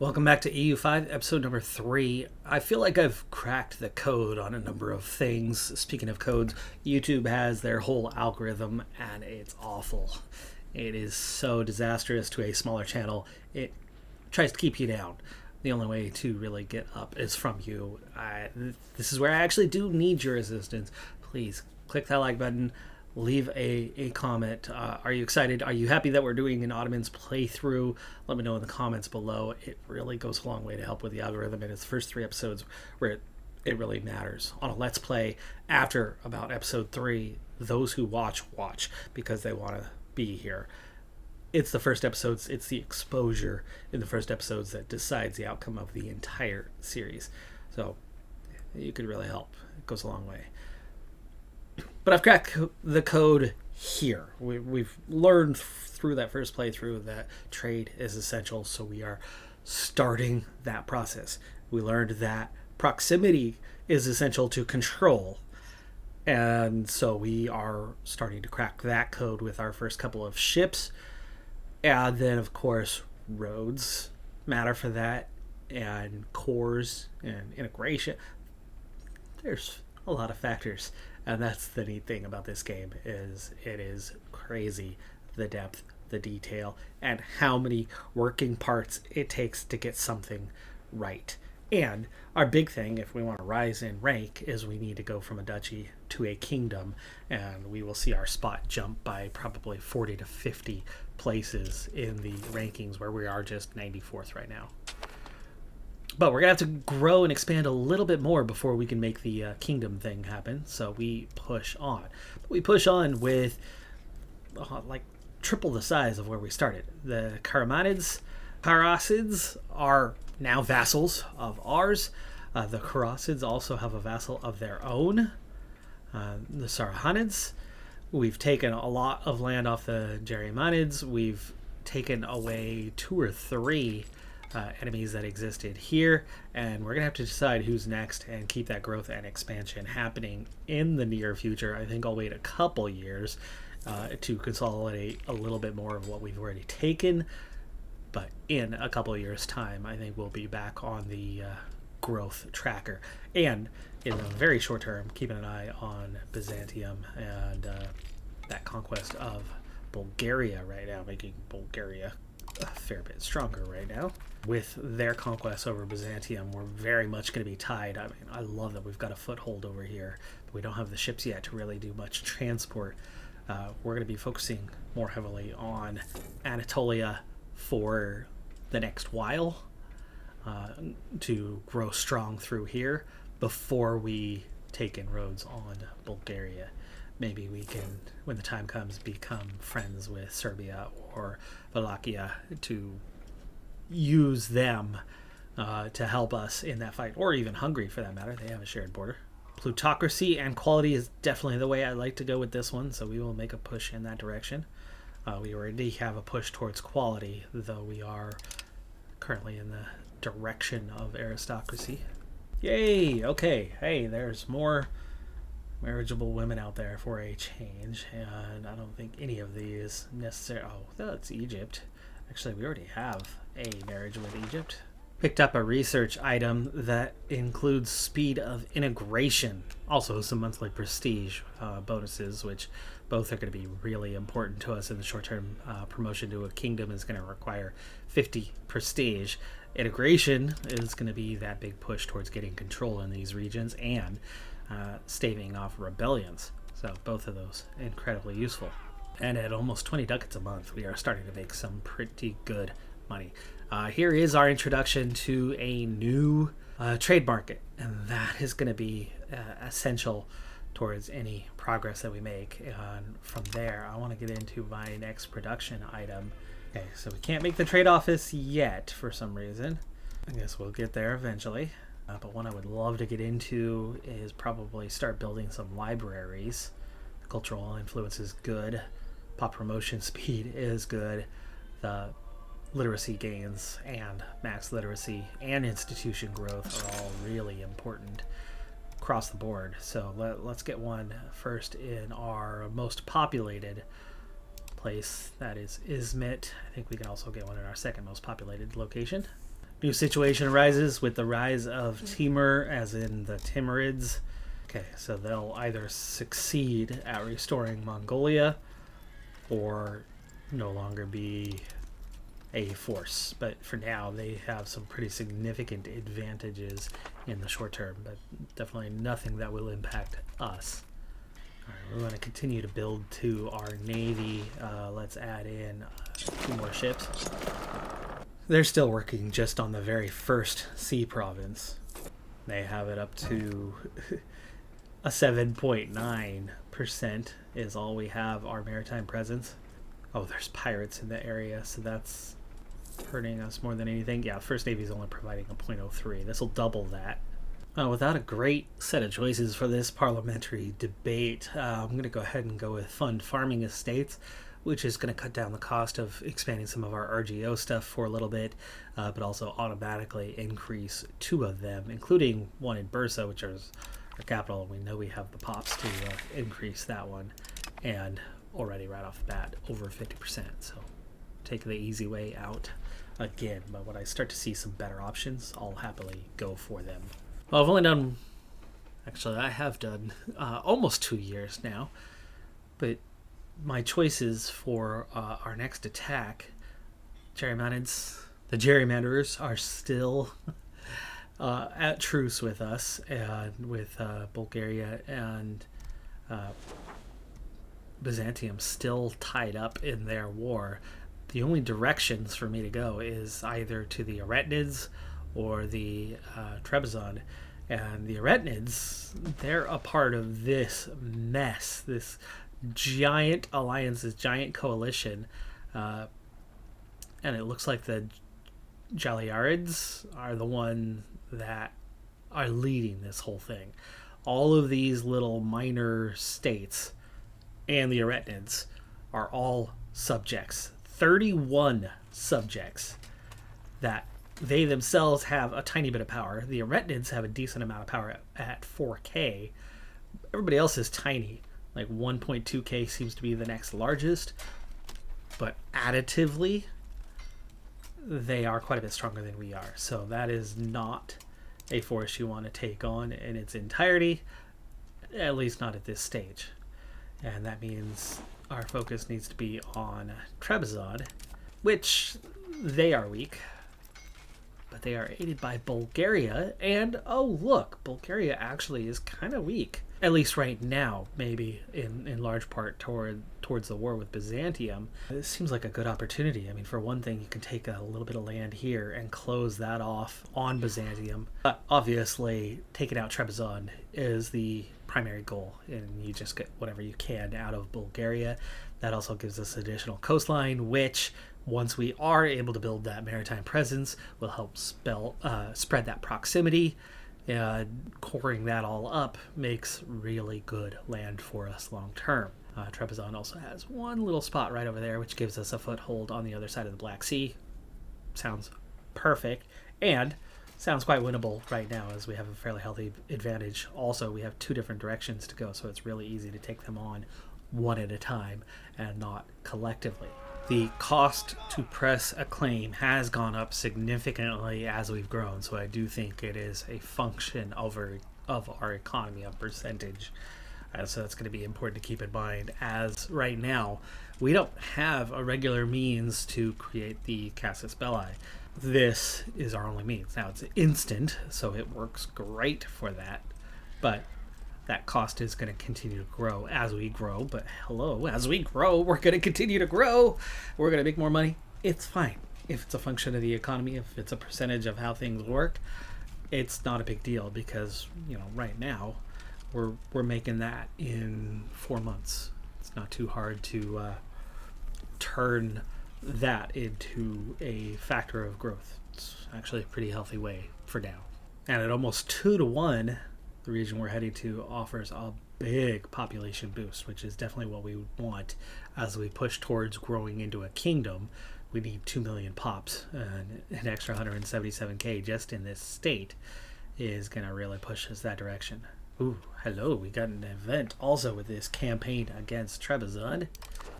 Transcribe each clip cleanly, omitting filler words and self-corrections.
Welcome back to EU5, episode number 3. I feel like I've cracked the code on a number of things. Speaking of codes, YouTube has their whole algorithm, and it's awful. It is so disastrous to a smaller channel. It tries to keep you down. The only way to really get up is from you. This is where I actually do need your assistance. Please click that like button. Leave a comment. Are you excited? Are you happy that we're doing an Ottoman's playthrough? Let me know in the comments below. It really goes a long way to help with the algorithm, and it's the first 3 episodes where it really matters. On a Let's Play, after about episode 3, those who watch because they want to be here. It's the first episodes, it's the exposure in the first episodes that decides the outcome of the entire series. So you could really help. It goes a long way. But I've cracked the code here. We've learned through that first playthrough that trade is essential, so we are starting that process. We learned that proximity is essential to control, and so we are starting to crack that code with our first couple of ships. And then, of course, roads matter for that, and cores and integration. There's a lot of factors. And that's the neat thing about this game, is it is crazy, the depth, the detail, and how many working parts it takes to get something right. And our big thing, if we want to rise in rank, is we need to go from a duchy to a kingdom, and we will see our spot jump by probably 40 to 50 places in the rankings, where we are just 94th right now. But we're going to have to grow and expand a little bit more before we can make the kingdom thing happen. So we push on. We push on with like triple the size of where we started. The Karamanids are now vassals of ours. The Kharasids also have a vassal of their own. The Sarahanids. We've taken a lot of land off the Jerimanids. We've taken away 2 or 3 enemies that existed here, and we're gonna have to decide who's next and keep that growth and expansion happening in the near future. I think I'll wait a couple years to consolidate a little bit more of what we've already taken, but in a couple of years time I think we'll be back on the growth tracker. And in the very short term, keeping an eye on Byzantium and that conquest of Bulgaria right now, making Bulgaria a fair bit stronger right now. With their conquest over Byzantium, we're very much going to be tied. I mean, I love that we've got a foothold over here, but we don't have the ships yet to really do much transport. We're going to be focusing more heavily on Anatolia for the next while, to grow strong through here before we take inroads on Bulgaria. Maybe we can, when the time comes, become friends with Serbia or Wallachia to use them to help us in that fight, or even Hungary for that matter. They have a shared border. Plutocracy and quality is definitely the way I like to go with this one, so we will make a push in that direction. We already have a push towards quality, though we are currently in the direction of aristocracy. Yay! Okay, hey, there's more marriageable women out there for a change, and I don't think any of these necessary. Oh, that's Egypt. Actually, we already have a marriage with Egypt. Picked up a research item that includes speed of integration, also some monthly prestige bonuses, which both are going to be really important to us in the short term. Promotion to a kingdom is going to require 50 prestige. Integration is going to be that big push towards getting control in these regions and staving off rebellions. So both of those incredibly useful. And at almost 20 ducats a month, we are starting to make some pretty good money. Here is our introduction to a new trade market, and that is going to be essential towards any progress that we make. And from there, I want to get into my next production item. Okay, so we can't make the trade office yet for some reason. I guess we'll get there eventually. But one I would love to get into is probably start building some libraries. Cultural influence is good. Pop promotion speed is good. The literacy gains and max literacy and institution growth are all really important across the board. So let's get one first in our most populated place, that is Izmit. I think we can also get one in our second most populated location. New situation arises with the rise of Timur, as in the Timurids. Okay, so they'll either succeed at restoring Mongolia or no longer be a force. But for now, they have some pretty significant advantages in the short term, but definitely nothing that will impact us. All right, we're going to continue to build to our navy. Let's add in 2 more ships. They're still working just on the very first sea province. They have it up to a 7.9% is all we have our maritime presence. Oh, there's pirates in the area, so that's hurting us more than anything. Yeah, First Navy is only providing a 0.03. This will double that. Without a great set of choices for this parliamentary debate, I'm going to go ahead and go with fund farming estates, which is going to cut down the cost of expanding some of our RGO stuff for a little bit, but also automatically increase 2 of them, including one in Bursa, which is our capital. We know we have the pops to increase that one, and already right off the bat, over 50%. So take the easy way out again, but when I start to see some better options, I'll happily go for them. Well, I've only done, actually I have done almost 2 years now, but my choices for our next attack, the gerrymanderers are still at truce with us, and with Bulgaria and Byzantium still tied up in their war. The only directions for me to go is either to the Aretinids or the Trebizond. And the Aretinids, they're a part of this mess, this giant alliance, this giant coalition. And it looks like the Jaliarids are the one that are leading this whole thing. All of these little minor states and the Aretinids are all subjects. 31 subjects that they themselves have a tiny bit of power. The Aretinids have a decent amount of power at 4K. Everybody else is tiny. Like 1.2K seems to be the next largest. But additively, they are quite a bit stronger than we are. So that is not a force you want to take on in its entirety, at least not at this stage. And that means our focus needs to be on Trebizond, which they are weak. But they are aided by Bulgaria, and oh look, Bulgaria actually is kind of weak, at least right now, maybe in large part towards the war with Byzantium. This seems like a good opportunity. I mean, for one thing, you can take a little bit of land here and close that off on Byzantium. But obviously, taking out Trebizond is the primary goal, and you just get whatever you can out of Bulgaria. That also gives us additional coastline, which, once we are able to build that maritime presence, will help spread that proximity. Coring that all up makes really good land for us long term. Trebizond also has one little spot right over there, which gives us a foothold on the other side of the Black Sea. Sounds perfect, and sounds quite winnable right now, as we have a fairly healthy advantage. Also, we have 2 different directions to go, so it's really easy to take them on one at a time and not collectively. The cost to press a claim has gone up significantly as we've grown, so I do think it is a function of our economy, a percentage. So that's going to be important to keep in mind, as right now we don't have a regular means to create the Casus Belli. This is our only means. Now, it's instant, so it works great for that, but that cost is going to continue to grow as we grow. But hello, as we grow, we're going to continue to grow. We're going to make more money. It's fine. If it's a function of the economy, if it's a percentage of how things work, it's not a big deal, because, you know, right now we're making that in 4 months. It's not too hard to turn that into a factor of growth. It's actually a pretty healthy way for now. And at almost 2 to 1, the region we're heading to offers a big population boost, which is definitely what we want as we push towards growing into a kingdom. We need 2 million pops, and an extra 177k just in this state is going to really push us that direction. Ooh, hello, we got an event also with this campaign against Trebizond.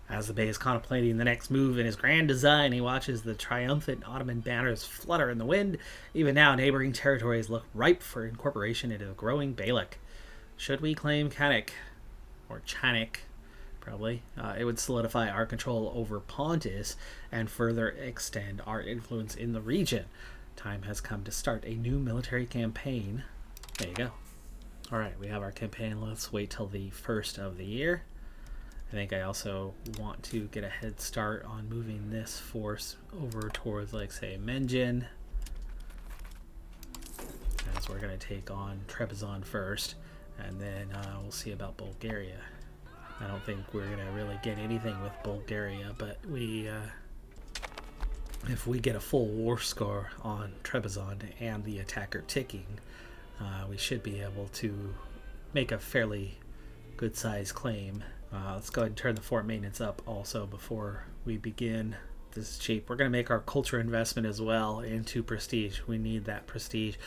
As the Bey is contemplating the next move in his grand design, he watches the triumphant Ottoman banners flutter in the wind. Even now, neighboring territories look ripe for incorporation into the growing Beylik. Should we claim Kanik, or Chanik, probably, it would solidify our control over Pontus and further extend our influence in the region. Time has come to start a new military campaign. There you go. Alright, we have our campaign. Let's wait till the first of the year. I think I also want to get a head start on moving this force over towards, like, say, Menjin, as we're going to take on Trebizond first, and then we'll see about Bulgaria. I don't think we're going to really get anything with Bulgaria, but if we get a full war score on Trebizond and the attacker ticking, we should be able to make a fairly good size claim. Let's go ahead and turn the fort maintenance up also before we begin. This is cheap. We're going to make our culture investment as well into prestige. We need that prestige.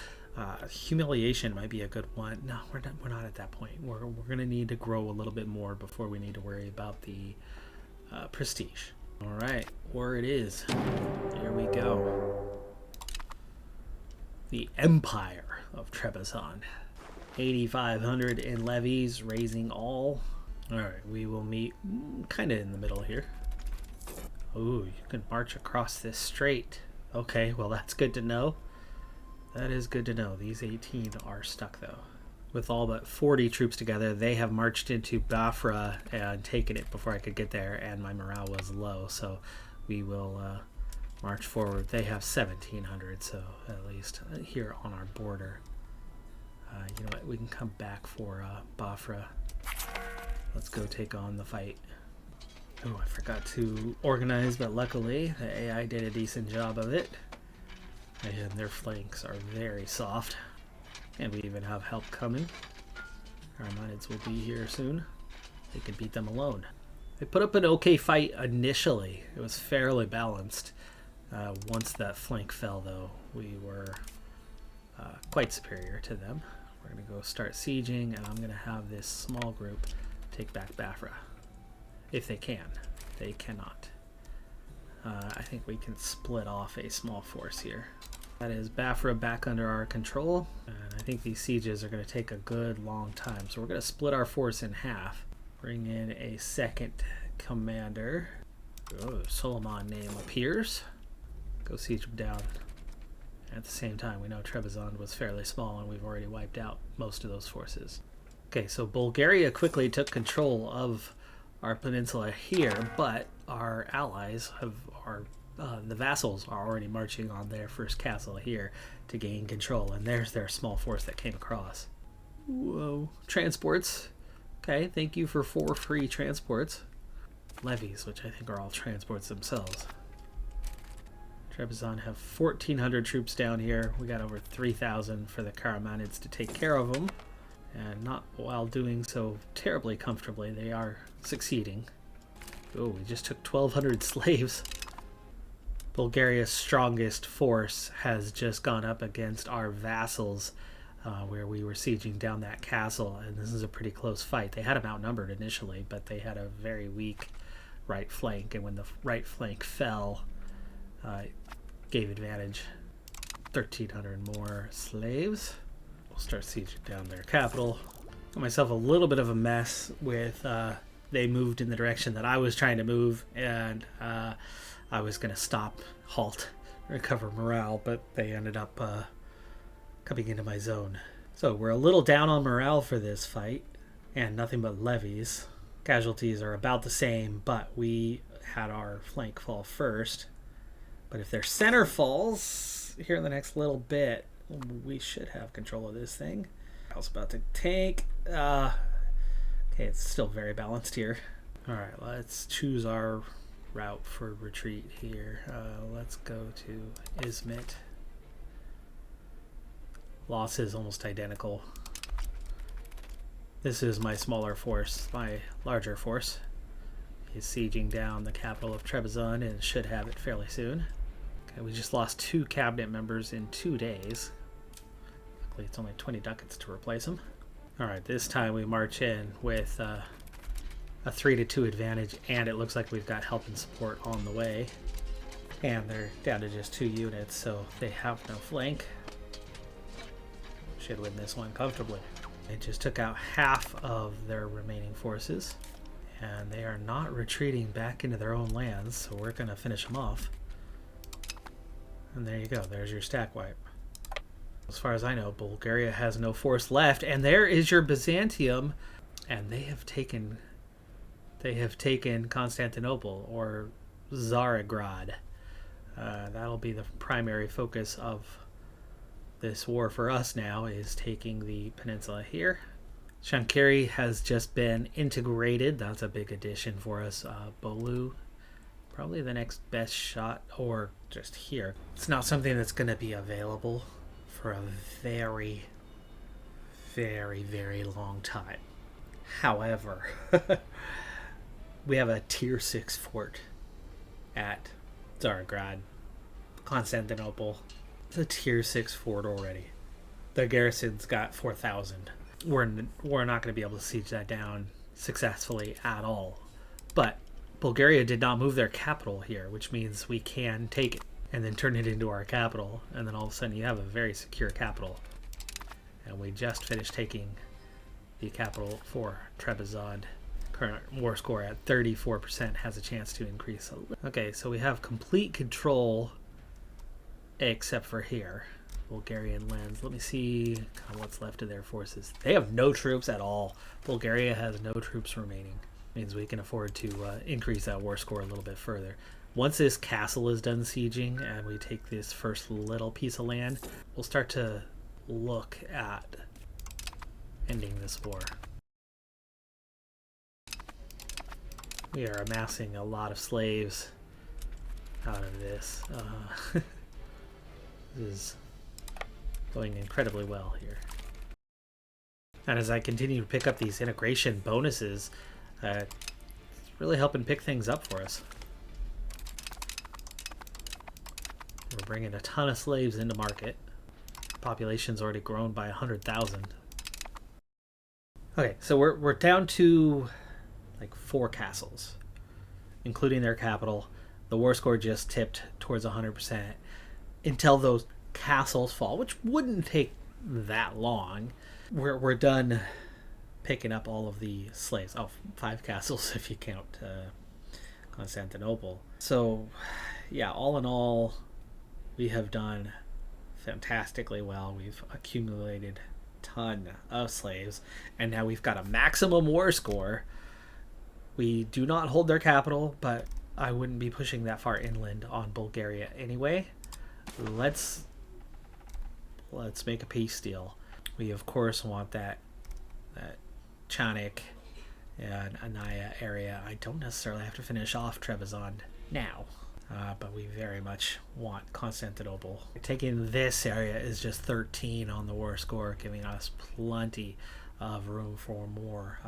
Humiliation might be a good one. No, we're not at that point. We're going to need to grow a little bit more before we need to worry about the prestige. All right, where it is. Here we go. The Empire of Trebizond. 8,500 in levies, raising all. Alright, we will meet kind of in the middle here. Ooh, you can march across this strait. Okay, well that's good to know. That is good to know. These 18 are stuck though. With all but 40 troops together, they have marched into Bafra and taken it before I could get there, and my morale was low, so we will march forward. They have 1,700, so at least here on our border. You know what, we can come back for Bafra. Let's go take on the fight. Oh, I forgot to organize, but luckily the AI did a decent job of it. And their flanks are very soft. And we even have help coming. Our Armenids will be here soon. They can beat them alone. They put up an okay fight initially. It was fairly balanced. Once that flank fell, though, we were quite superior to them. We're going to go start sieging, and I'm going to have this small group take back Bafra. If they can. They cannot. I think we can split off a small force here. That is Bafra back under our control, and I think these sieges are going to take a good long time. So we're going to split our force in half. Bring in a second commander. Oh, Solomon name appears. Go siege him down. At the same time, we know Trebizond was fairly small, and we've already wiped out most of those forces. Okay, so Bulgaria quickly took control of our peninsula here, but our allies the vassals are already marching on their first castle here to gain control, and there's their small force that came across. Whoa, transports. Okay, thank you for 4 free transports. Levies, which I think are all transports themselves. Trebizond have 1,400 troops down here. We got over 3,000 for the Karamanids to take care of them. And not while doing so terribly comfortably. They are succeeding. Oh, we just took 1,200 slaves. Bulgaria's strongest force has just gone up against our vassals, where we were sieging down that castle, and this is a pretty close fight. They had them outnumbered initially, but they had a very weak right flank, and when the right flank fell, it gave advantage. 1,300 more slaves. We'll start sieging down their capital. Got myself a little bit of a mess with they moved in the direction that I was trying to move, and I was going to stop, halt, recover morale, but they ended up coming into my zone. So we're a little down on morale for this fight, and nothing but levies. Casualties are about the same, but we had our flank fall first. But if their center falls here in the next little bit, we should have control of this thing. I was about to tank. Okay, it's still very balanced here. Alright, let's choose our route for retreat here. Let's go to Izmit. Loss is almost identical. This is my smaller force. My larger force is sieging down the capital of Trebizond and should have it fairly soon. Okay, we just lost 2 cabinet members in 2 days. Luckily it's only 20 ducats to replace them. Alright, this time we march in with a 3-2 advantage, and it looks like we've got help and support on the way. And they're down to just 2 units, so they have no flank. Should win this one comfortably. They just took out half of their remaining forces, and they are not retreating back into their own lands, so we're going to finish them off. And there you go, there's your stack wipe. As far as I know, Bulgaria has no force left, and there is your Byzantium, and they have taken Constantinople, or Tsarograd. That'll be the primary focus of this war for us now, is taking the peninsula here. Chankiri has just been integrated. That's a big addition for us. Bolu, probably the next best shot, or just here. It's not something that's going to be available for a very, very, very long time. However, we have a tier 6 fort at Tsarograd, Constantinople. It's a tier 6 fort already. The garrison's got 4,000. We're not going to be able to siege that down successfully at all. But Bulgaria did not move their capital here, which means we can take it and then turn it into our capital, and then all of a sudden you have a very secure capital. And we just finished taking the capital for Trebizond. Current war score at 34% has a chance to increase. Okay, so we have complete control except for here. Bulgarian lands. Let me see kind of what's left of their forces. They have no troops at all. Bulgaria has no troops remaining. Means we can afford to increase that war score a little bit further. Once this castle is done sieging and we take this first little piece of land, we'll start to look at ending this war. We are amassing a lot of slaves out of this. This is going incredibly well here. And as I continue to pick up these integration bonuses, it's really helping pick things up for us. We're bringing a ton of slaves into market. Population's already grown by 100,000. Okay, so we're down to like 4 castles, including their capital. The war score just tipped towards 100% until those castles fall, which wouldn't take that long. We're done picking up all of the slaves. Oh, 5 castles if you count Constantinople. So yeah, all in all, we have done fantastically well. We've accumulated a ton of slaves, and now we've got a maximum war score. We do not hold their capital, but I wouldn't be pushing that far inland on Bulgaria anyway. Let's make a peace deal. We of course want that Chanik and Anaya area. I don't necessarily have to finish off Trebizond now, but we very much want Constantinople. Taking this area is just 13 on the war score, giving us plenty of room for more.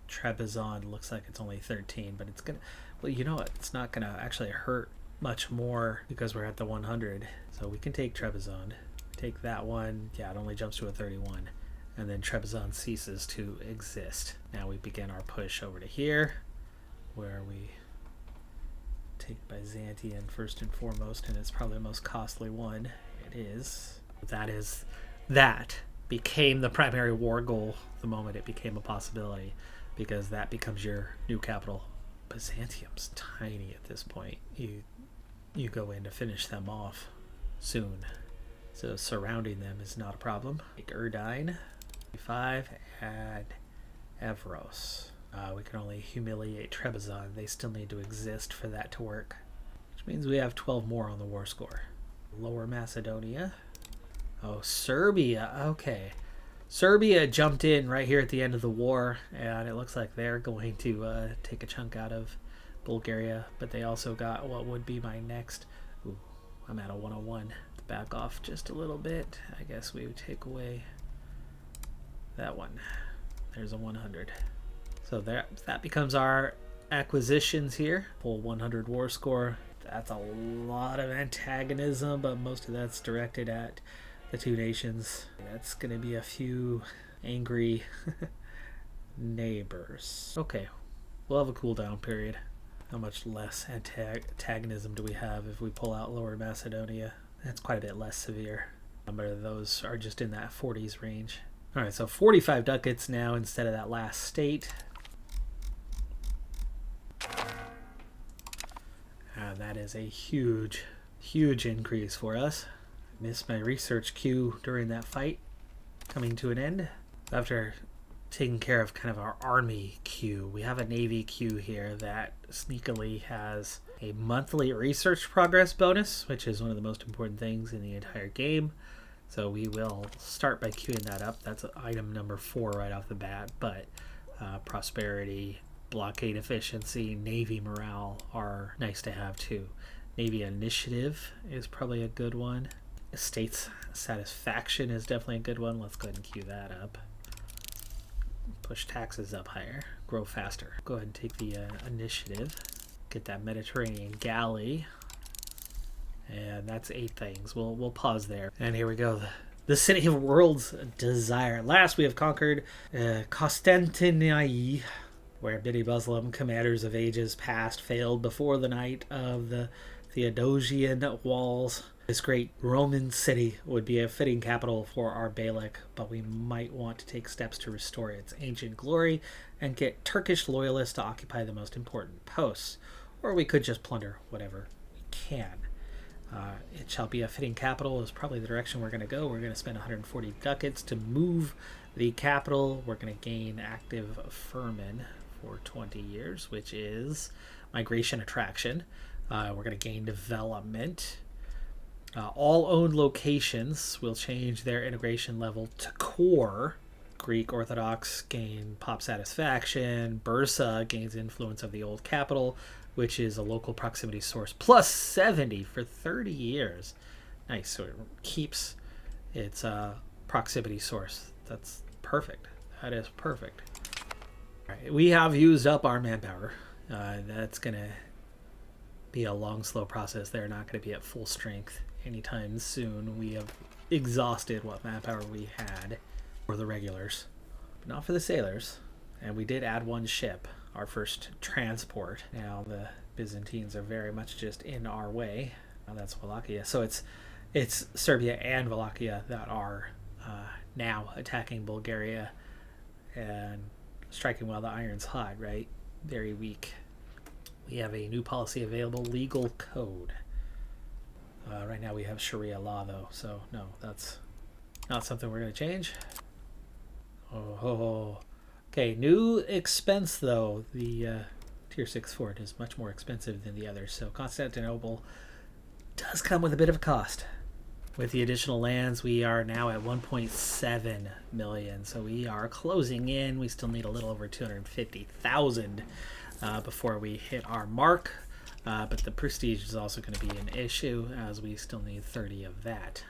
Trebizond looks like it's only 13, but it's gonna, well, you know what, it's not gonna actually hurt much more because we're at the 100. So we can take Trebizond, take that one. Yeah, it only jumps to a 31, and then Trebizond ceases to exist. Now we begin our push over to here, where we take Byzantium first and foremost, and it's probably the most costly one. It is. That became the primary war goal the moment it became a possibility, because that becomes your new capital. Byzantium's tiny at this point. You go in to finish them off soon, so surrounding them is not a problem. Take Erdine, 5, add Evros. We can only humiliate Trebizond. They still need to exist for that to work, which means we have 12 more on the war score. Lower Macedonia. Oh, Serbia. Okay. Serbia jumped in right here at the end of the war, and it looks like they're going to take a chunk out of Bulgaria, but they also got what would be my next. Ooh, I'm at a 101. Back off just a little bit. I guess we would take away that one. There's a 100. So that becomes our acquisitions here. Full 100 war score. That's a lot of antagonism, but most of that's directed at the two nations. That's gonna be a few angry neighbors. Okay, We'll have a cooldown period. How much less antagonism do we have if we pull out Lower Macedonia? That's quite a bit less severe. A number of those are just in that 40s range. Alright, so 45 ducats now instead of that last state. That is a huge, huge increase for us. I missed my research queue during that fight, coming to an end. After taking care of kind of our army queue, we have a navy queue here that sneakily has a monthly research progress bonus, which is one of the most important things in the entire game. So we will start by queuing that up. That's item number 4 right off the bat. But prosperity, blockade efficiency, navy morale are nice to have too. Navy initiative is probably a good one. Estates satisfaction is definitely a good one. Let's go ahead and queue that up. Push taxes up higher. Grow faster. Go ahead and take the initiative. Get that Mediterranean galley. And that's 8 things. We'll pause there. And here we go. The city of world's desire. Last we have conquered Constantinople, where many Muslim commanders of ages past failed before the night of the Theodosian walls. This great Roman city would be a fitting capital for our Beylik, but we might want to take steps to restore its ancient glory and get Turkish loyalists to occupy the most important posts. Or we could just plunder whatever we can. It shall be a fitting capital is probably the direction we're going to go. We're going to spend 140 ducats to move the capital. We're going to gain active firman for 20 years, which is migration attraction. We're going to gain development. All owned locations will change their integration level to core. Greek Orthodox gain pop satisfaction. Bursa gains influence of the old capital, which is a local proximity source, plus 70 for 30 years. Nice. So it keeps its proximity source. That's perfect. That is perfect. All right, we have used up our manpower. That's going to be a long, slow process. They're not going to be at full strength anytime soon. We have exhausted what manpower we had for the regulars, but not for the sailors. And we did add 1 ship, our first transport. Now the Byzantines are very much just in our way. Now that's Wallachia. So it's Serbia and Wallachia that are now attacking Bulgaria and striking while the iron's hot, right? Very weak. We have a new policy available, legal code. Right now we have Sharia law though, so no, that's not something we're going to change. Okay, new expense though. The tier 6 fort is much more expensive than the others, so Constantinople does come with a bit of a cost. With the additional lands, we are now at 1.7 million, so we are closing in. We still need a little over 250,000 before we hit our mark, but the prestige is also going to be an issue, as we still need 30 of that.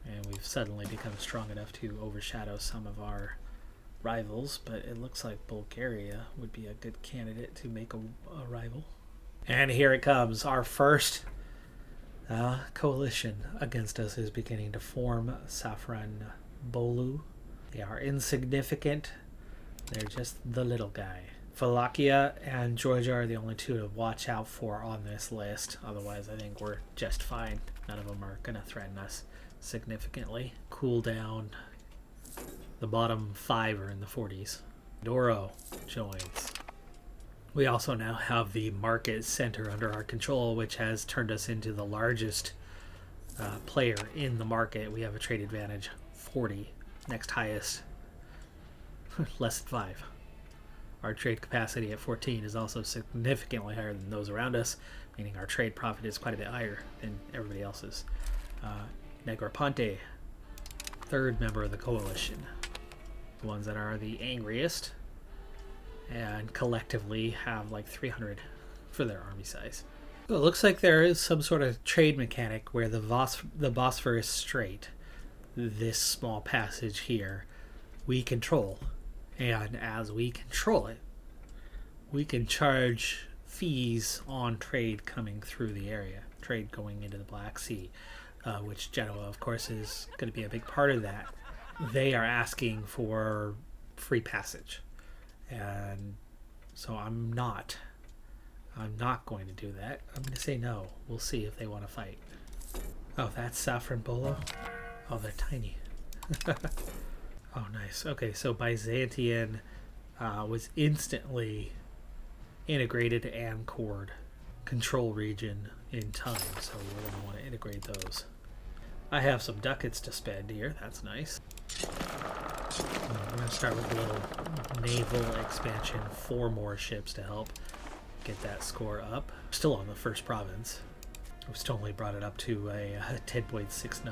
And we've suddenly become strong enough to overshadow some of our rivals, but it looks like Bulgaria would be a good candidate to make a rival. And here it comes. Our first coalition against us is beginning to form. Safranbolu. They are insignificant. They're just the little guy. Wallachia and Georgia are the only 2 to watch out for on this list. Otherwise, I think we're just fine. None of them are going to threaten us significantly. Cool down. The bottom 5 are in the 40s. Doro joins. We also now have the market center under our control, which has turned us into the largest player in the market. We have a trade advantage 40. Next highest, less than 5. Our trade capacity at 14 is also significantly higher than those around us, meaning our trade profit is quite a bit higher than everybody else's. Negroponte, 3rd member of the coalition. The ones that are the angriest and collectively have like 300 for their army size. So it looks like there is some sort of trade mechanic where the Bosphorus Strait, this small passage here, we control. And as we control it, we can charge fees on trade coming through the area, trade going into the Black Sea. Which Genoa, of course, is going to be a big part of that. They are asking for free passage. And so I'm not going to do that. I'm going to say no. We'll see if they want to fight. Oh, that's saffron bolo. Oh, they're tiny. Oh, nice. Okay, so Byzantium was instantly integrated and cored control region in time, so we're going to want to integrate those. I have some ducats to spend here. That's nice. I'm going to start with a little naval expansion. 4 more ships to help get that score up. Still on the first province. We've still only brought it up to a 10.69.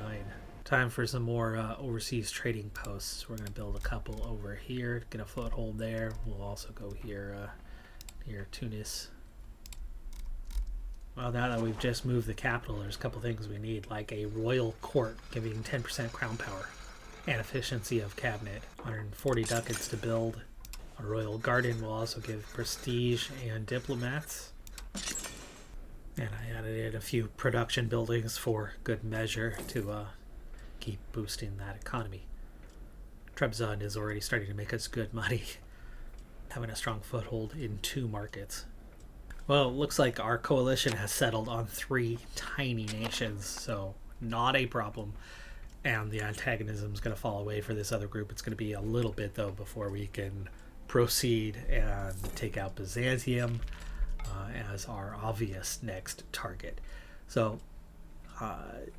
Time for some more overseas trading posts. We're going to build a couple over here, get a foothold there. We'll also go here near Tunis. Well, now that we've just moved the capital, there's a couple things we need, like a royal court giving 10% crown power and efficiency of cabinet. 140 ducats to build. A royal garden will also give prestige and diplomats. And I added in a few production buildings for good measure to keep boosting that economy. Trebizond is already starting to make us good money, having a strong foothold in 2 markets. Well, it looks like our coalition has settled on 3 tiny nations, so not a problem. And the antagonism is going to fall away for this other group. It's going to be a little bit, though, before we can proceed and take out Byzantium as our obvious next target. So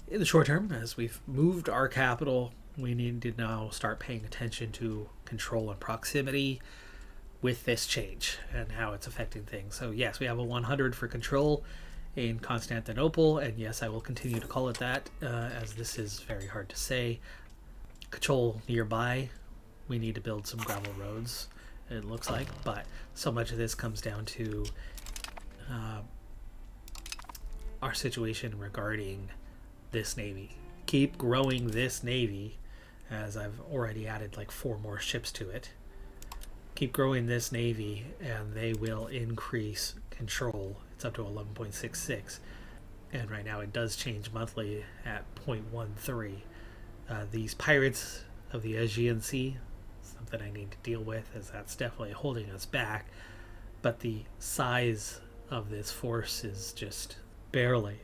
in the short term, as we've moved our capital, we need to now start paying attention to control and proximity with this change and how it's affecting things. So yes, we have a 100 for control in Constantinople, and yes, I will continue to call it that, as this is very hard to say. Control nearby, we need to build some gravel roads, it looks like, but so much of this comes down to our situation regarding this navy. Keep growing this navy, as I've already added like 4 more ships to it. Keep growing this navy and they will increase control. It's up to 11.66, and right now it does change monthly at 0.13. These pirates of the Aegean Sea, something I need to deal with, as that's definitely holding us back, but the size of this force is just barely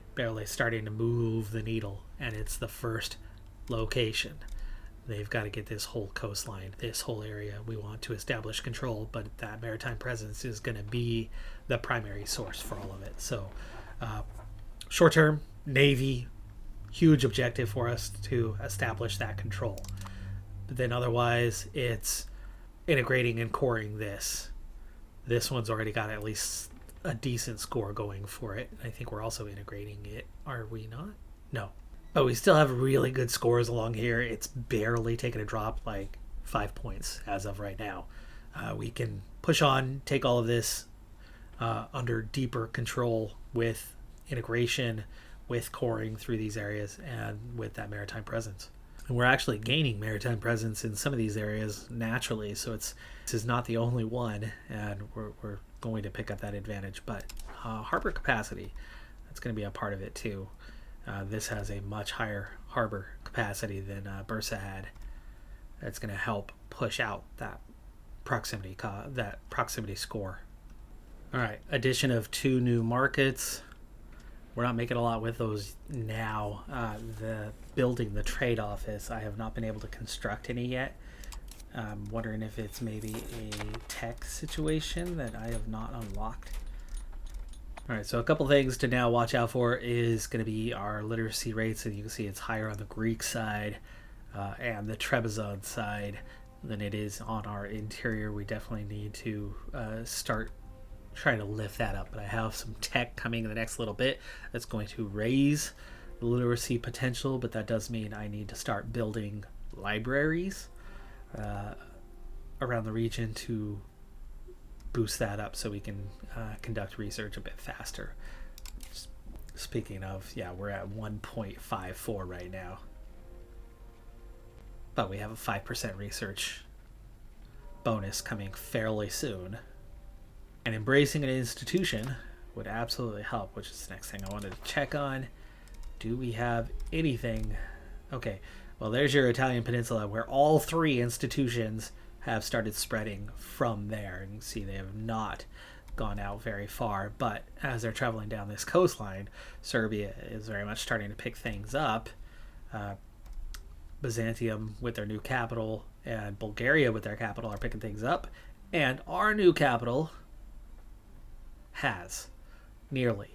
starting to move the needle, and it's the first location. They've got to get this whole coastline, this whole area. We want to establish control, but that maritime presence is going to be the primary source for all of it. So short term, Navy, huge objective for us to establish that control. But then otherwise, it's integrating and coring this. This one's already got at least a decent score going for it. I think we're also integrating it. Are we not? No. But we still have really good scores along here. It's barely taken a drop, like 5 points as of right now. We can push on, take all of this under deeper control with integration, with coring through these areas, and with that maritime presence. And we're actually gaining maritime presence in some of these areas naturally, so this is not the only one, and we're going to pick up that advantage. But harbor capacity, that's going to be a part of it too. This has a much higher harbor capacity than Bursa had. That's going to help push out that proximity score. All right, addition of 2 new markets. We're not making a lot with those now. Building the trade office, I have not been able to construct any yet. I'm wondering if it's maybe a tech situation that I have not unlocked. All right, so a couple things to now watch out for is going to be our literacy rates, and you can see it's higher on the Greek side and the Trebizond side than it is on our interior. We definitely need to start trying to lift that up, but I have some tech coming in the next little bit that's going to raise the literacy potential, but that does mean I need to start building libraries around the region to boost that up so we can conduct research a bit faster. Speaking of, yeah, we're at 1.54 right now, but we have a 5% research bonus coming fairly soon. And embracing an institution would absolutely help, which is the next thing I wanted to check on. Do we have anything? Okay, well, there's your Italian peninsula where all 3 institutions have started spreading from there. And you can see they have not gone out very far, but as they're traveling down this coastline, Serbia is very much starting to pick things up. Byzantium with their new capital and Bulgaria with their capital are picking things up, and our new capital has nearly.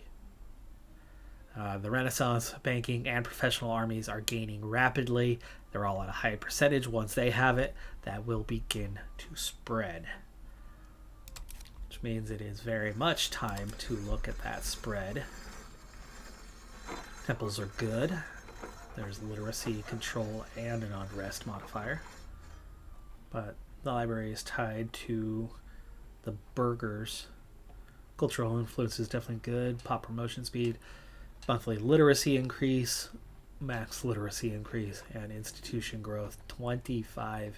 The Renaissance, banking, and professional armies are gaining rapidly. They're all at a high percentage. Once they have it, that will begin to spread. Which means it is very much time to look at that spread. Temples are good. There's literacy, control, and an unrest modifier. But the library is tied to the burghers. Cultural influence is definitely good. Pop promotion speed. Monthly literacy increase. Max literacy increase. And institution growth 25%.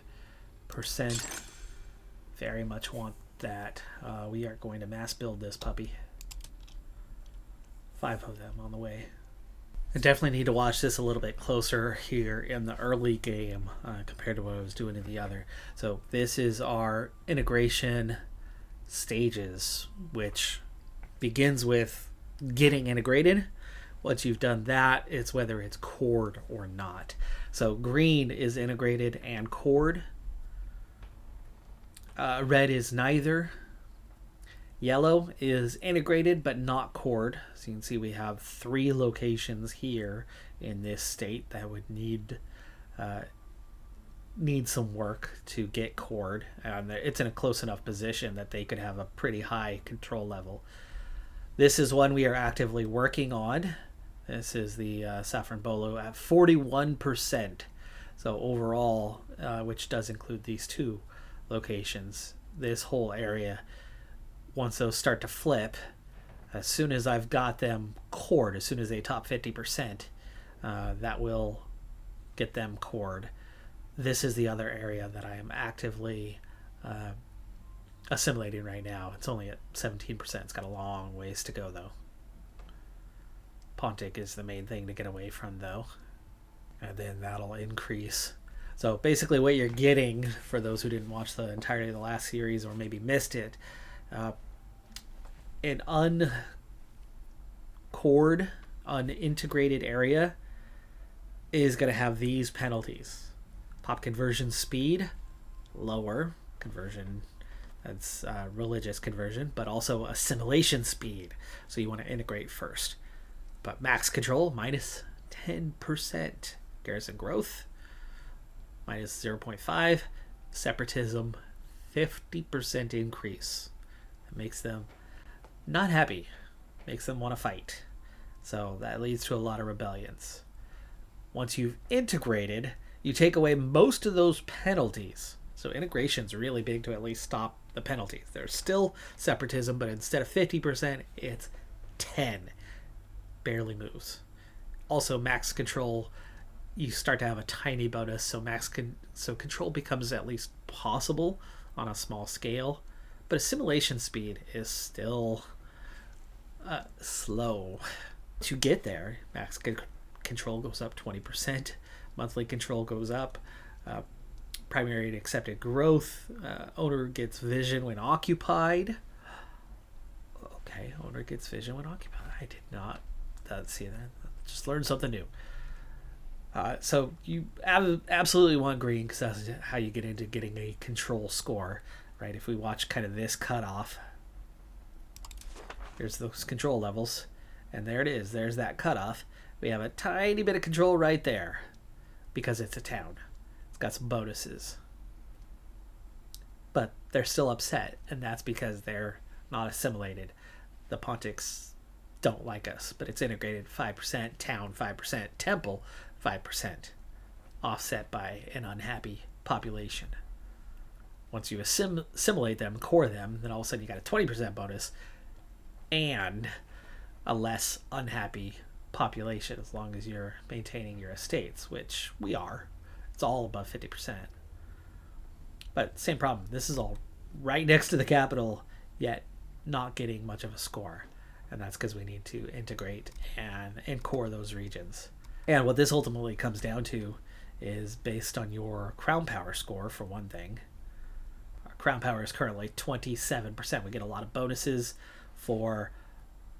Very much want that. We are going to mass build this puppy. 5 of them on the way. I definitely need to watch this a little bit closer here in the early game compared to what I was doing in the other. So this is our integration stages, which begins with getting integrated. Once you've done that, it's whether it's cored or not. So green is integrated and cored. Red is neither. Yellow is integrated but not cored. So you can see we have 3 locations here in this state that would need some work to get cored. It's in a close enough position that they could have a pretty high control level. This is one we are actively working on. This is the Saffron Bolo at 41%. So overall, which does include these 2 locations, this whole area, once those start to flip, as soon as I've got them cored, as soon as they top 50%, that will get them cored. This is the other area that I am actively assimilating right now. It's only at 17%. It's got a long ways to go, though. Pontic is the main thing to get away from, though. And then that'll increase. So basically what you're getting, for those who didn't watch the entirety of the last series or maybe missed it, an uncored, unintegrated area is going to have these penalties. Pop conversion speed, lower. Conversion, that's religious conversion, but also assimilation speed. So you want to integrate first. But max control, minus 10%. Garrison growth, minus 0.5. Separatism, 50% increase. That makes them not happy. Makes them want to fight. So that leads to a lot of rebellions. Once you've integrated, you take away most of those penalties. So integration's really big to at least stop the penalties. There's still separatism, but instead of 50%, it's 10. Barely moves. Also, max control, you start to have a tiny bonus, so control becomes at least possible on a small scale. But assimilation speed is still slow. To get there, max control goes up 20%. Monthly control goes up. Primary and accepted growth. Owner gets vision when occupied. Okay, owner gets vision when occupied. I did not see that. Just learned something new. So you absolutely want green because that's how you get into getting a control score, right? If we watch kind of this cutoff, here's those control levels, and there it is. There's that cutoff. We have a tiny bit of control right there because it's a town. It's got some bonuses. But they're still upset, and that's because they're not assimilated. The Pontics don't like us, but it's integrated 5%, town 5%, temple 5%, offset by an unhappy population. Once you assimilate them, core them, then all of a sudden you got a 20% bonus and a less unhappy population as long as you're maintaining your estates, which we are. It's all above 50%. But same problem. This is all right next to the capital, yet not getting much of a score. And that's because we need to integrate and core those regions. And what this ultimately comes down to is based on your crown power score, for one thing. Crown Power is currently 27%. We get a lot of bonuses for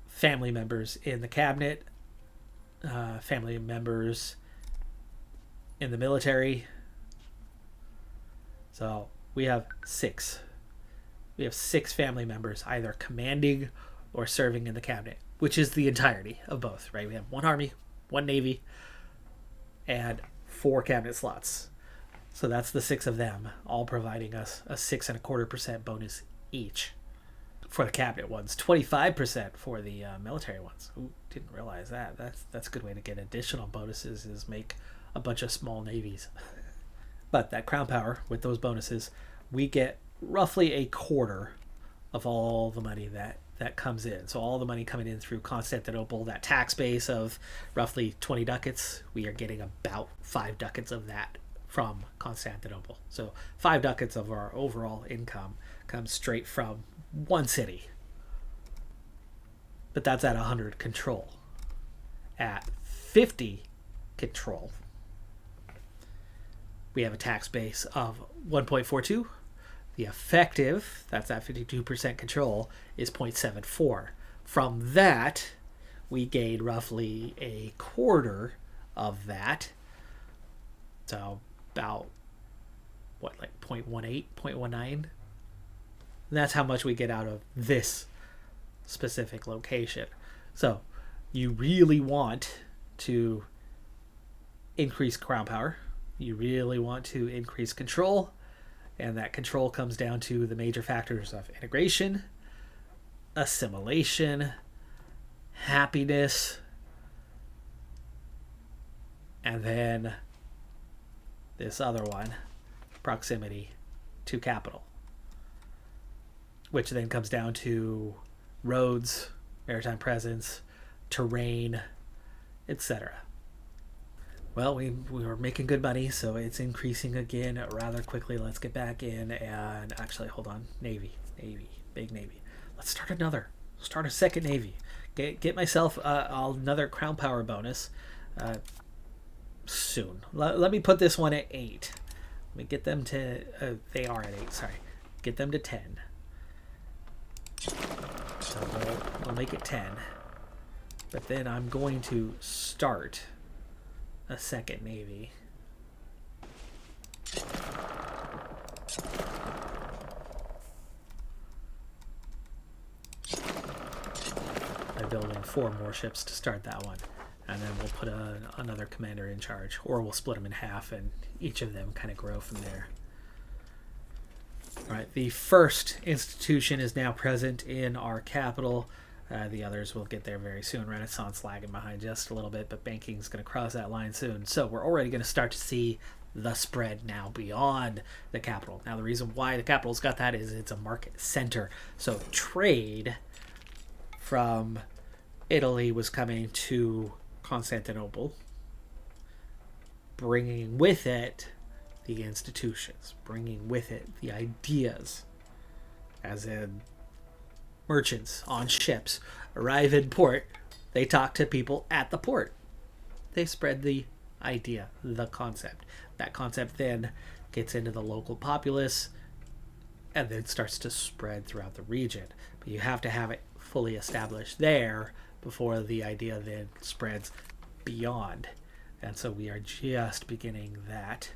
family members in the cabinet, family members in the military. So we have 6. We have 6 family members either commanding or serving in the cabinet, which is the entirety of both, right? We have 1 Army, 1 Navy, and 4 cabinet slots. So that's the 6 of them, all providing us a 6.25% bonus each for the cabinet ones, 25% for the military ones. Ooh, didn't realize that. That's a good way to get additional bonuses, is make a bunch of small navies. But that Crown Power, with those bonuses, we get roughly a quarter of all the money that comes in. So all the money coming in through Constantinople, that tax base of roughly 20 ducats, we are getting about 5 ducats of that from Constantinople. So 5 ducats of our overall income comes straight from one city. But that's at 100 control. At 50 control, we have a tax base of 1.42. The effective, that's at 52% control, is 0.74. From that, we gain roughly a quarter of that. So about, like 0.18, 0.19? That's how much we get out of this specific location. So you really want to increase Crown Power. You really want to increase control. And that control comes down to the major factors of integration, assimilation, happiness, and then this other one, proximity to capital, which then comes down to roads, maritime presence, terrain, etc. Well, we were making good money, so it's increasing again rather quickly. Let's get back in and actually, hold on. Navy, big Navy. Let's start a second Navy. Get myself another Crown Power bonus soon. Let me put this one at 8. Let me get them to, they are at 8, sorry. Get them to 10. So we'll make it 10. But then I'm going to start a second Navy. By building 4 more ships to start that one. And then we'll put another commander in charge. Or we'll split them in half and each of them kind of grow from there. Alright, the first institution is now present in our capital. The others will get there very soon. Renaissance lagging behind just a little bit, but banking's going to cross that line soon. So we're already going to start to see the spread now beyond the capital. Now the reason why the capital's got that is it's a market center. So trade from Italy was coming to Constantinople, bringing with it the institutions, bringing with it the ideas, as in merchants on ships arrive in port, they talk to people at the port. They spread the idea, the concept. That concept then gets into the local populace and then starts to spread throughout the region. But you have to have it fully established there before the idea then spreads beyond. And so we are just beginning that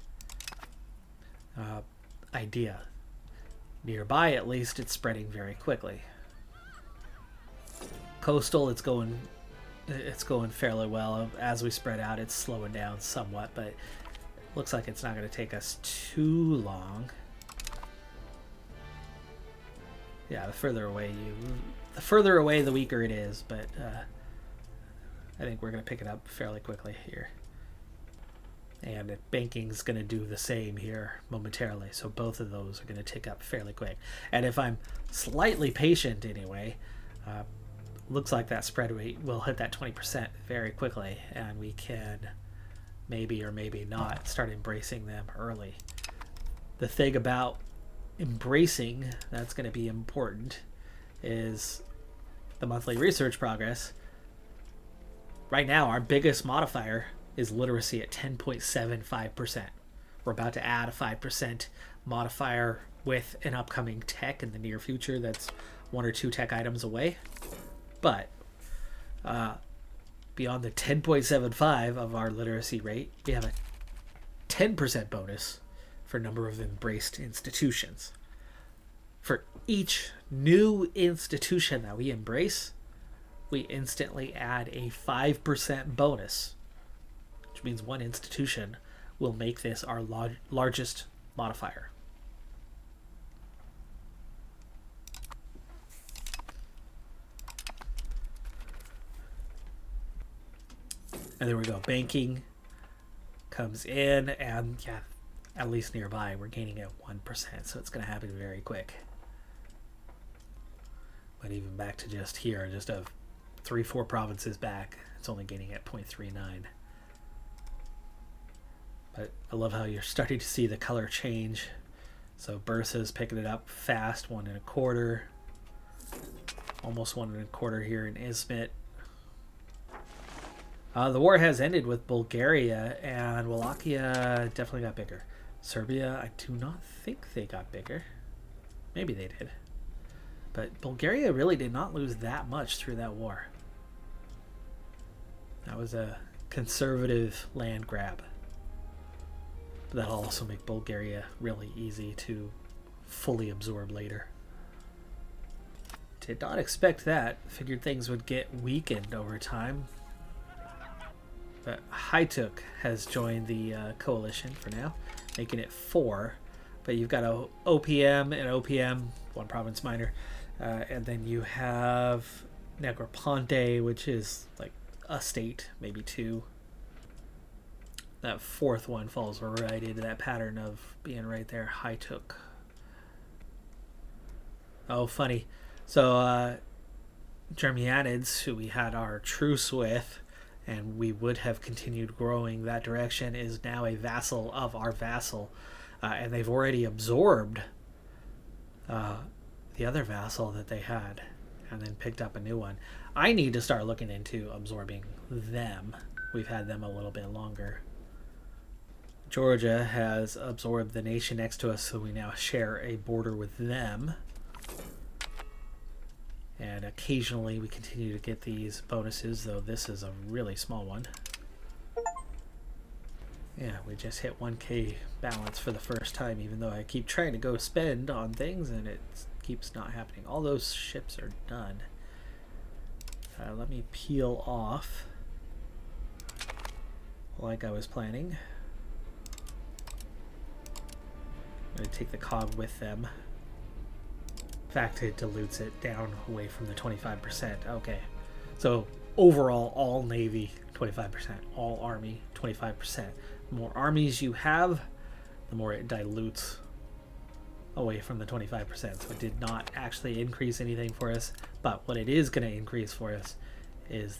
idea. Nearby, at least, it's spreading very quickly. Coastal, it's going fairly well. As we spread out, it's slowing down somewhat, but it looks like it's not going to take us too long. Yeah, the further away, the weaker it is, but I think we're going to pick it up fairly quickly here. And banking's going to do the same here momentarily, so both of those are going to tick up fairly quick. And if I'm slightly patient anyway, looks like that spread rate will hit that 20% very quickly, and we can maybe or maybe not start embracing them early. The thing about embracing that's going to be important is the monthly research progress. Right now, our biggest modifier is literacy at 10.75%. We're about to add a 5% modifier with an upcoming tech in the near future that's 1 or 2 tech items away. But beyond the 10.75 of our literacy rate, we have a 10% bonus for number of embraced institutions. For each new institution that we embrace, we instantly add a 5% bonus, which means one institution will make this our largest modifier. And there we go. Banking comes in, and yeah, at least nearby, we're gaining at 1%, so it's going to happen very quick. But even back to just here, just of 3-4 provinces back, it's only gaining at 0.39. But I love how you're starting to see the color change. So Bursa's picking it up fast, 1.25, almost 1.25 here in Izmit. The war has ended with Bulgaria, and Wallachia definitely got bigger. Serbia, I do not think they got bigger. Maybe they did. But Bulgaria really did not lose that much through that war. That was a conservative land grab. But that'll also make Bulgaria really easy to fully absorb later. Did not expect that. Figured things would get weakened over time. But Haituk has joined the coalition for now, making it 4. But you've got a OPM and OPM, one province minor. And then you have Negroponte, which is like a state, maybe 2. That 4th one falls right into that pattern of being right there, Haituk. Oh, funny. So Germanids, who we had our truce with, and we would have continued growing that direction, is now a vassal of our vassal. And they've already absorbed the other vassal that they had, and then picked up a new one. I need to start looking into absorbing them. We've had them a little bit longer. Georgia has absorbed the nation next to us, so we now share a border with them. And occasionally we continue to get these bonuses, though this is a really small one. Yeah, we just hit 1K balance for the first time, even though I keep trying to go spend on things and it keeps not happening. All those ships are done. Let me peel off like I was planning. I'm going to take the cog with them. In fact, it dilutes it down away from the 25%. Okay. So overall, all Navy, 25%. All Army, 25%. The more armies you have, the more it dilutes away from the 25%. So it did not actually increase anything for us. But what it is going to increase for us is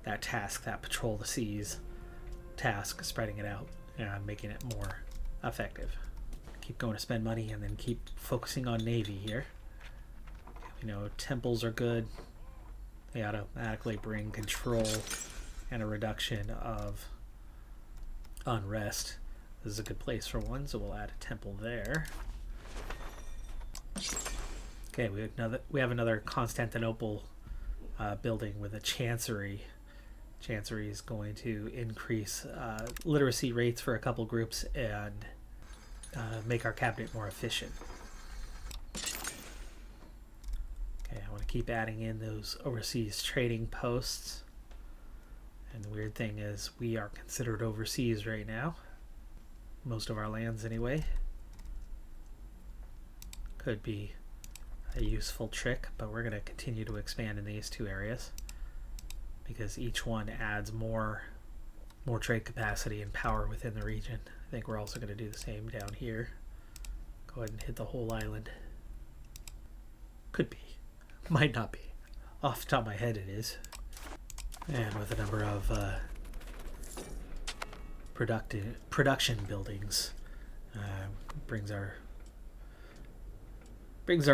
that task, that patrol the seas task, spreading it out and making it more effective. Keep going to spend money and then keep focusing on Navy here. You know, temples are good. They automatically bring control and a reduction of unrest. This is a good place for one, so we'll add a temple there. Okay, we have another Constantinople building with a chancery. Chancery is going to increase literacy rates for a couple groups and make our cabinet more efficient. Okay, I want to keep adding in those overseas trading posts. And the weird thing is we are considered overseas right now. Most of our lands anyway. Could be a useful trick, but we're going to continue to expand in these 2 areas because each one adds more trade capacity and power within the region. I think we're also going to do the same down here. Go ahead and hit the whole island. Could be. Might not be. Off the top of my head it is. And with a number of production buildings, brings our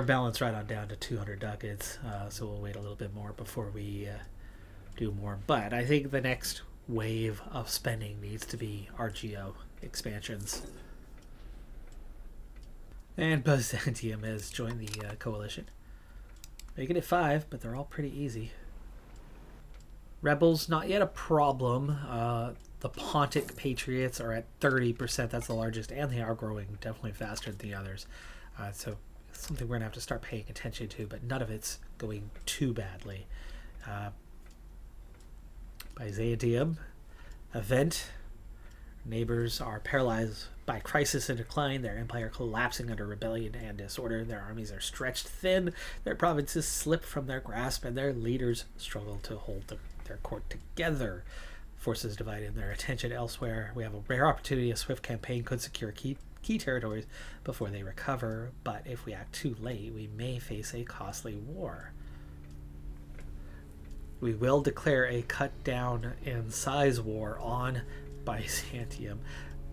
balance right on down to 200 ducats. So we'll wait a little bit more before we do more. But I think the next wave of spending needs to be RGO expansions. And Byzantium has joined the coalition. Making it 5, but they're all pretty easy. Rebels, not yet a problem. The Pontic Patriots are at 30%. That's the largest, and they are growing definitely faster than the others. So it's something we're going to have to start paying attention to, but none of it's going too badly. Byzantium, event. Neighbors are paralyzed by crisis and decline, their empire collapsing under rebellion and disorder. Their armies are stretched thin, their provinces slip from their grasp, and their leaders struggle to hold their court together. Forces divided their attention elsewhere. We have a rare opportunity. A swift campaign could secure key territories before they recover, but if we act too late, we may face a costly war. We will declare a cut down in size war on Byzantium.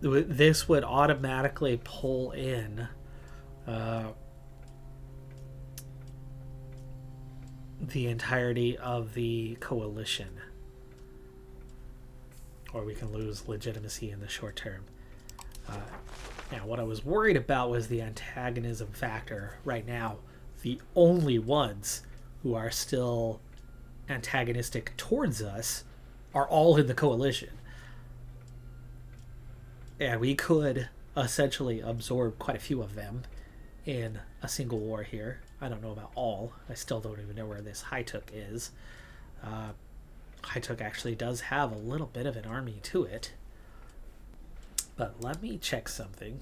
This would automatically pull in the entirety of the coalition, or we can lose legitimacy in the short term. Now, what I was worried about was the antagonism factor. Right now, the only ones who are still antagonistic towards us are all in the coalition. And we could essentially absorb quite a few of them in a single war here. I don't know about all. I still don't even know where this Haituk is. Haituk actually does have a little bit of an army to it. But let me check something.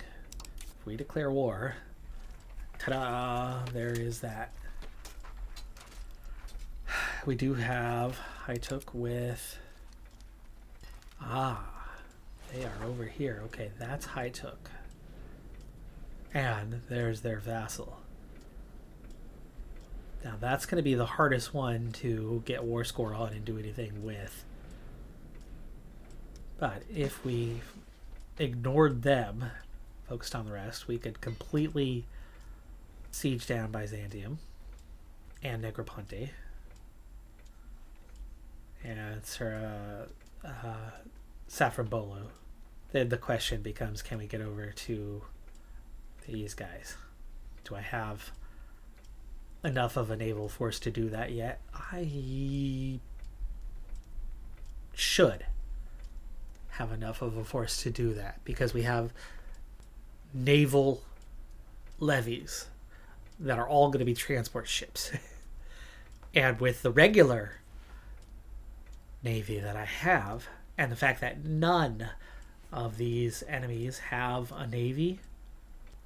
If we declare war, ta-da, there is that. We do have Haituk with... they are over here. Okay, that's Haituk. And there's their vassal. Now that's going to be the hardest one to get war score on and do anything with. But if we ignored them, focused on the rest, we could completely siege down Byzantium and Negroponte. And Safranbolu. Then the question becomes, can we get over to these guys? Do I have enough of a naval force to do that yet? I should have enough of a force to do that, because we have naval levies that are all going to be transport ships. And with the regular navy that I have, and the fact that none of these enemies have a navy,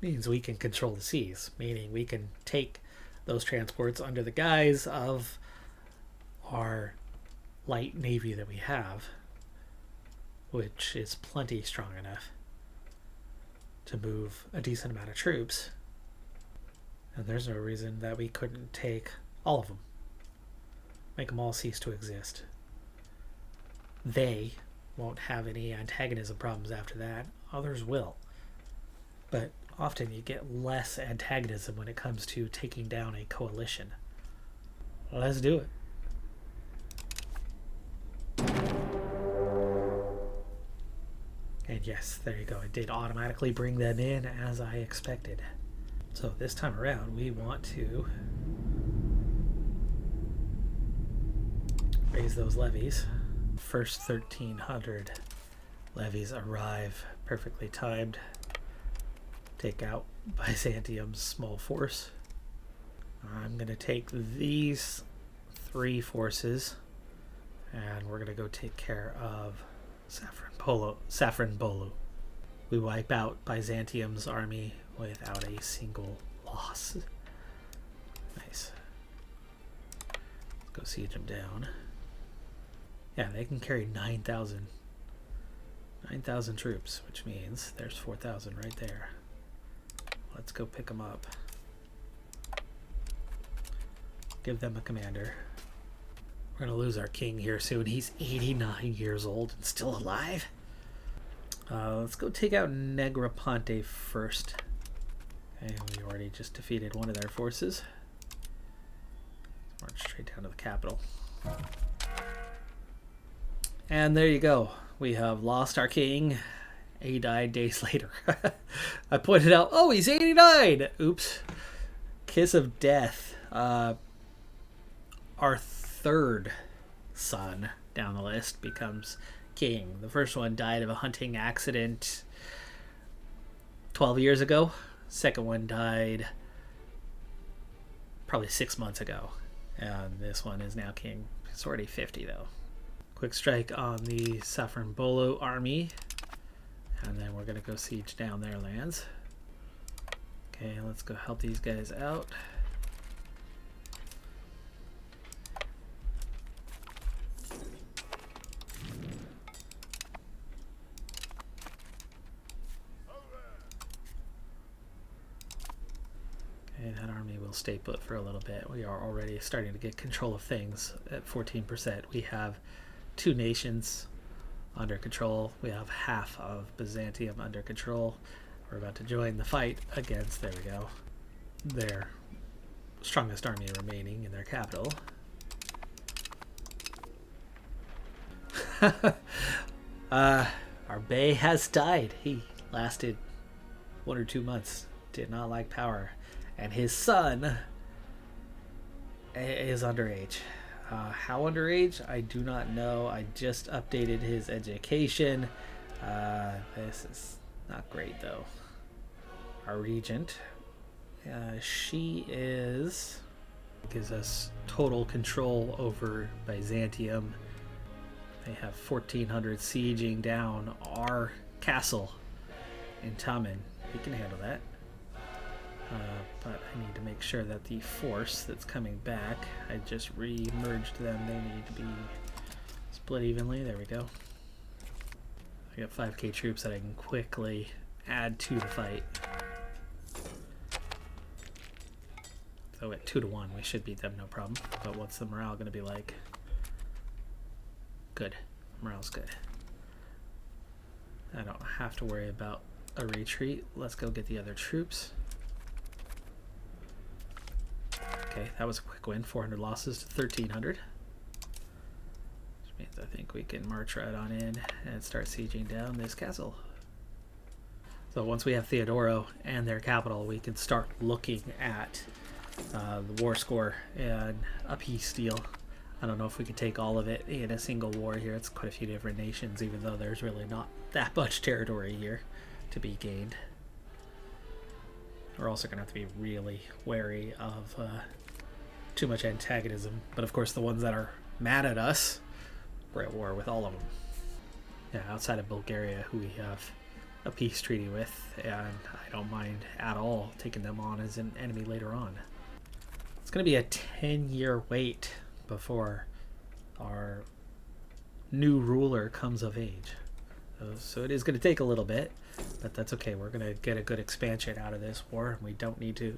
means we can control the seas, meaning we can take those transports under the guise of our light navy that we have, which is plenty strong enough to move a decent amount of troops. And there's no reason that we couldn't take all of them, make them all cease to exist. They won't have any antagonism problems after that. Others will. But often you get less antagonism when it comes to taking down a coalition. Let's do it. And yes, there you go. It did automatically bring them in as I expected. So this time around, we want to raise those levies. First 1,300 levies arrive, perfectly timed. Take out Byzantium's small force. I'm going to take these 3 forces, and we're going to go take care of Safranbolu. We wipe out Byzantium's army without a single loss. Nice. Let's go siege them down. Yeah, they can carry 9,000 troops, which means there's 4,000 right there. Let's go pick them up. Give them a commander. We're going to lose our king here soon. He's 89 years old and still alive. Let's go take out Negroponte first. And we already just defeated one of their forces. March straight down to the capital. And there you go. We have lost our king He died days later. I pointed out, oh, he's 89. Oops. Kiss of death. Our third son down the list becomes king. The first one died of a hunting accident 12 years ago. Second one died probably 6 months ago. And this one is now king. It's already 50 though. Quick strike on the Saffron Bolo army. And then we're going to go siege down their lands. Okay, let's go help these guys out. Okay, that army will stay put for a little bit. We are already starting to get control of things at 14%. We have 2 nations under control. We have half of Byzantium under control. We're about to join the fight against, there we go, their strongest army remaining in their capital. Our Bey has died. He lasted 1 or 2 months. Did not like power. And his son is underage. How underage? I do not know. I just updated his education. This is not great though. Our regent, she gives us total control over Byzantium. They have 1,400 sieging down our castle in Taman. We can handle that. But I need to make sure that the force that's coming back, I just re-merged them. They need to be split evenly. There we go. I got 5k troops that I can quickly add to the fight. So at 2-1, we should beat them, no problem. But what's the morale going to be like? Good. Morale's good. I don't have to worry about a retreat. Let's go get the other troops. Okay, that was a quick win. 400 losses to 1,300. Which means I think we can march right on in and start sieging down this castle. So once we have Theodoro and their capital, we can start looking at the war score and a peace deal. I don't know if we could take all of it in a single war here. It's quite a few different nations, even though there's really not that much territory here to be gained. We're also going to have to be really wary of too much antagonism. But of course, the ones that are mad at us, we're at war with all of them. Yeah, outside of Bulgaria, who we have a peace treaty with, and I don't mind at all taking them on as an enemy later on. It's going to be a 10-year wait before our new ruler comes of age. So it is going to take a little bit, but that's okay. We're going to get a good expansion out of this war, and we don't need to,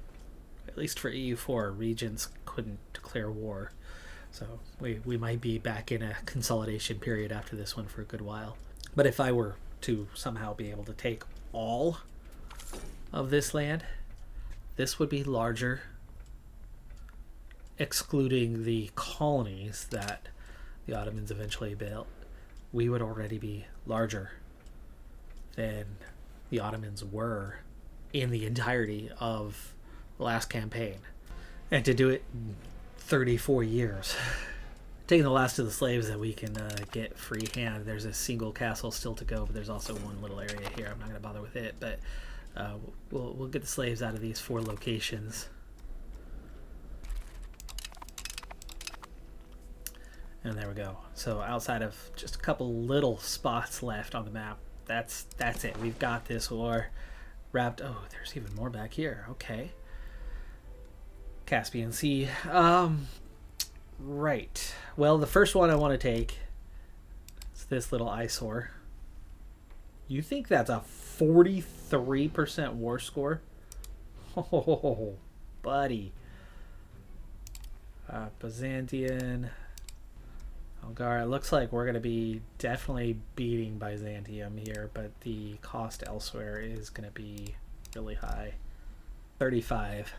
at least for EU4, regions couldn't declare war. So we might be back in a consolidation period after this one for a good while. But if I were to somehow be able to take all of this land, this would be larger, excluding the colonies that the Ottomans eventually built. We would already be larger than the Ottomans were in the entirety of the last campaign. And to do it in 34 years. Taking the last of the slaves that we can get free hand. There's a single castle still to go, but there's also one little area here. I'm not going to bother with it, but we'll get the slaves out of these 4 locations. And there we go. So outside of just a couple little spots left on the map, that's it. We've got this war wrapped. Oh, there's even more back here. Okay. Caspian Sea. Right. Well, the first one I want to take is this little eyesore. You think that's a 43% war score? Oh, buddy. Byzantium. Algar. It looks like we're going to be definitely beating Byzantium here, but the cost elsewhere is going to be really high. 35.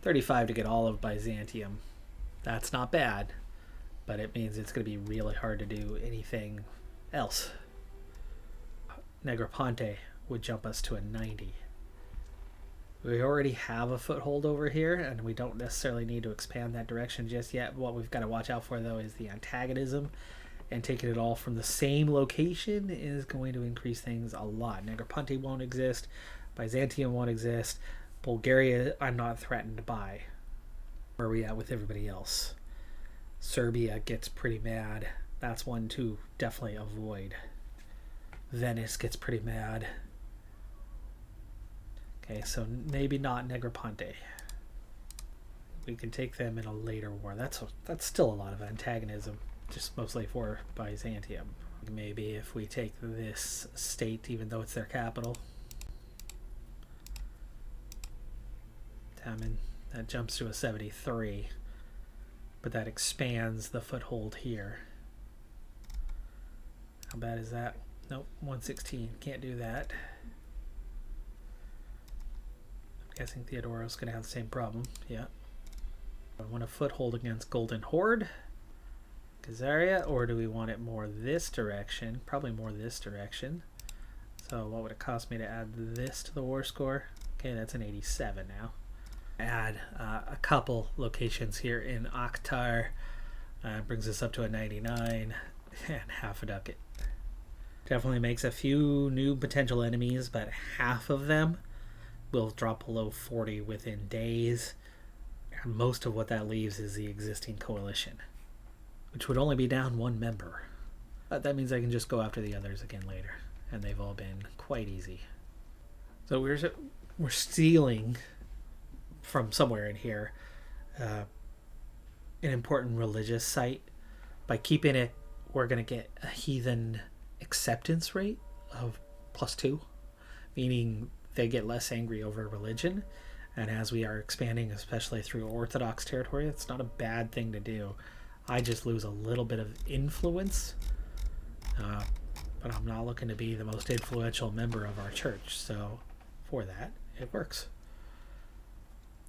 35 to get all of Byzantium. That's not bad, but it means it's going to be really hard to do anything else. Negroponte would jump us to a 90. We already have a foothold over here, and we don't necessarily need to expand that direction just yet. What we've got to watch out for, though, is the antagonism, and taking it all from the same location is going to increase things a lot. Negroponte won't exist. Byzantium won't exist. Bulgaria, I'm not threatened by. Where are we at with everybody else? Serbia gets pretty mad. That's one to definitely avoid. Venice gets pretty mad. Okay, so maybe not Negroponte. We can take them in a later war. That's still a lot of antagonism, just mostly for Byzantium. Maybe if we take this state, even though it's their capital. Taman, that jumps to a 73, but that expands the foothold here. How bad is that? Nope, 116. Can't do that. I'm guessing Theodoro's going to have the same problem. Yeah. I want a foothold against Golden Horde, Khazaria, or do we want it more this direction? Probably more this direction. So what would it cost me to add this to the war score? Okay, that's an 87 now. Add a couple locations here in Akhtar. Brings us up to a 99 and half a ducat. Definitely makes a few new potential enemies, but half of them will drop below 40 within days. And most of what that leaves is the existing coalition, which would only be down one member. But that means I can just go after the others again later, and they've all been quite easy. So we're stealing from somewhere in here an important religious site. By keeping it, we're going to get a heathen acceptance rate of +2, meaning they get less angry over religion. And as we are expanding, especially through Orthodox territory, it's not a bad thing to do. I just lose a little bit of influence, but I'm not looking to be the most influential member of our church, so for that, it works.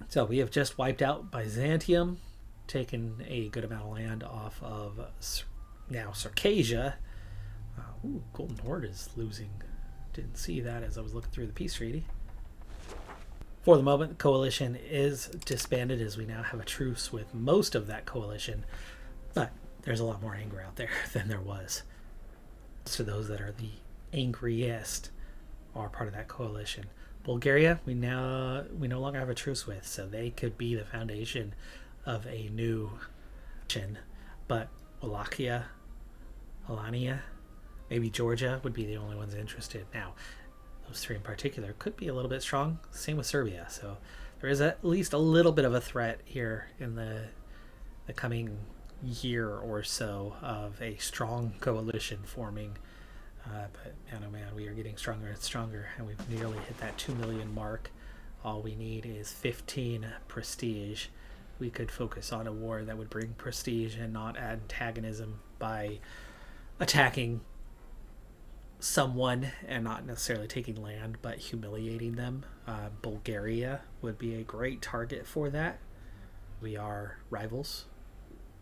So we have just wiped out Byzantium, taken a good amount of land off of now Circassia. Golden Horde is losing. Didn't see that as I was looking through the peace treaty. For the moment, the coalition is disbanded as we now have a truce with most of that coalition, but there's a lot more anger out there than there was. So those that are the angriest are part of that coalition. Bulgaria, we no longer have a truce with, so they could be the foundation of a new nation. But Wallachia, Alania, maybe Georgia would be the only ones interested. Now, those three in particular could be a little bit strong. Same with Serbia. So there is at least a little bit of a threat here in the coming year or so of a strong coalition forming. But man, oh man, we are getting stronger and stronger, and we've nearly hit that 2 million mark. All we need is 15 prestige. We could focus on a war that would bring prestige and not antagonism by attacking someone and not necessarily taking land, but humiliating them. Bulgaria would be a great target for that. We are rivals.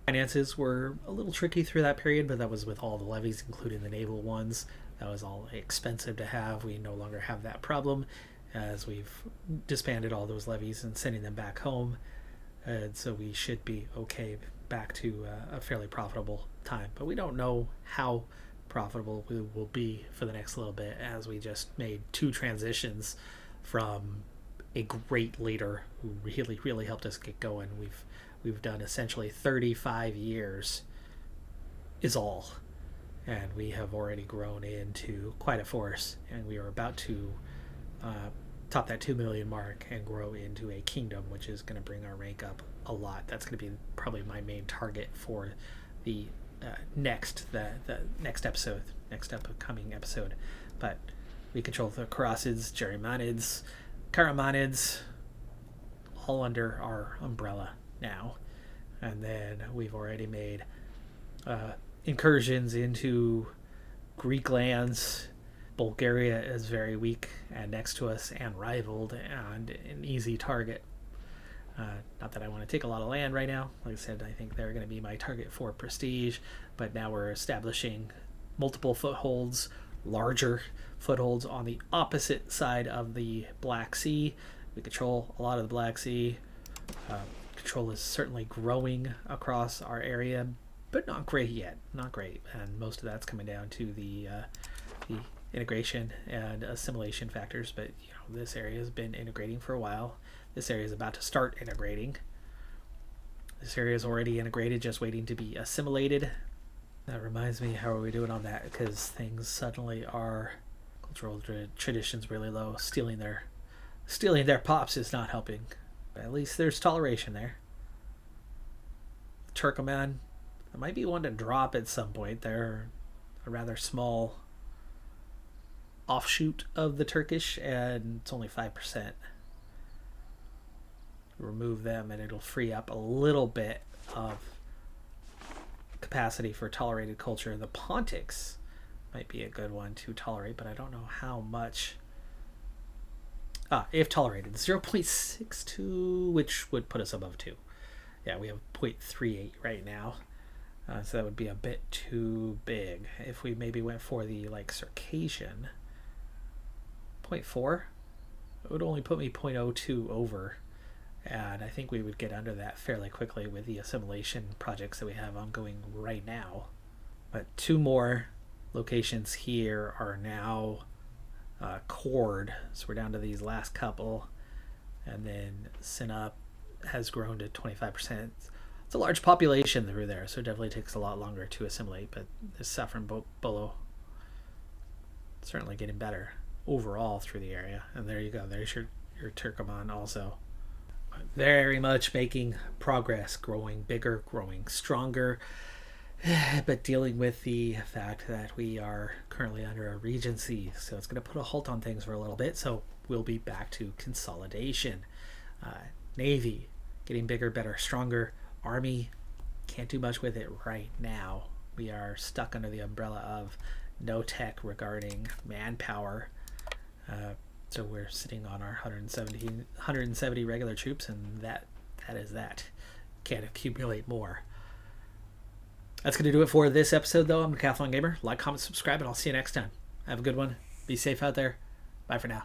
Finances were a little tricky through that period, but that was with all the levies, including the naval ones. That was all expensive to have. We no longer have that problem as we've disbanded all those levies and sending them back home. And so we should be okay back to a fairly profitable time. But we don't know how profitable we will be for the next little bit, as we just made 2 transitions from a great leader who really helped us get going. We've done essentially 35 years is all, and we have already grown into quite a force, and we are about to top that 2 million mark and grow into a kingdom, which is going to bring our rank up a lot. That's going to be probably my main target for the next episode, next upcoming episode. But we control the Karasids, Germanids, Karamanids, all under our umbrella now. And then we've already made incursions into Greek lands. Bulgaria is very weak and next to us and rivaled and an easy target. Not that I want to take a lot of land right now. Like I said, I think they're going to be my target for prestige, but now we're establishing multiple footholds larger footholds on the opposite side of the Black Sea. We control a lot of the Black Sea. Control is certainly growing across our area, but not great yet. Not great, and most of that's coming down to the integration and assimilation factors. But this area has been integrating for a while. This area is about to start integrating. This area is already integrated, just waiting to be assimilated. That reminds me, how are we doing on that? Because things suddenly are, cultural traditions really low. Stealing their pops is not helping. But at least there's toleration there. Turkoman, there might be one to drop at some point. They're a rather small offshoot of the Turkish, and it's only 5%. Remove them and it'll free up a little bit of capacity for tolerated culture. The Pontics might be a good one to tolerate, but I don't know how much. If tolerated, 0.62, which would put us above 2. Yeah, we have 0.38 right now, so that would be a bit too big. If we maybe went for the Circassian, 0.4, it would only put me 0.02 over, and I think we would get under that fairly quickly with the assimilation projects that we have ongoing right now. But 2 more locations here are now cored, so we're down to these last couple, and then Sinop has grown to 25%. It's a large population through there, so it definitely takes a lot longer to assimilate, but this Saffron Bolo certainly getting better overall through the area. And there you go, there's your Turkoman also. Very much making progress, growing bigger, growing stronger, but dealing with the fact that we are currently under a regency, so it's going to put a halt on things for a little bit. So we'll be back to consolidation. Navy getting bigger, better, stronger. Army can't do much with it right now. We are stuck under the umbrella of no tech regarding manpower. So we're sitting on our 170 regular troops, and that is that. Can't accumulate more. That's going to do it for this episode, though. I'm Decathlon Gamer. Like, comment, subscribe, and I'll see you next time. Have a good one. Be safe out there. Bye for now.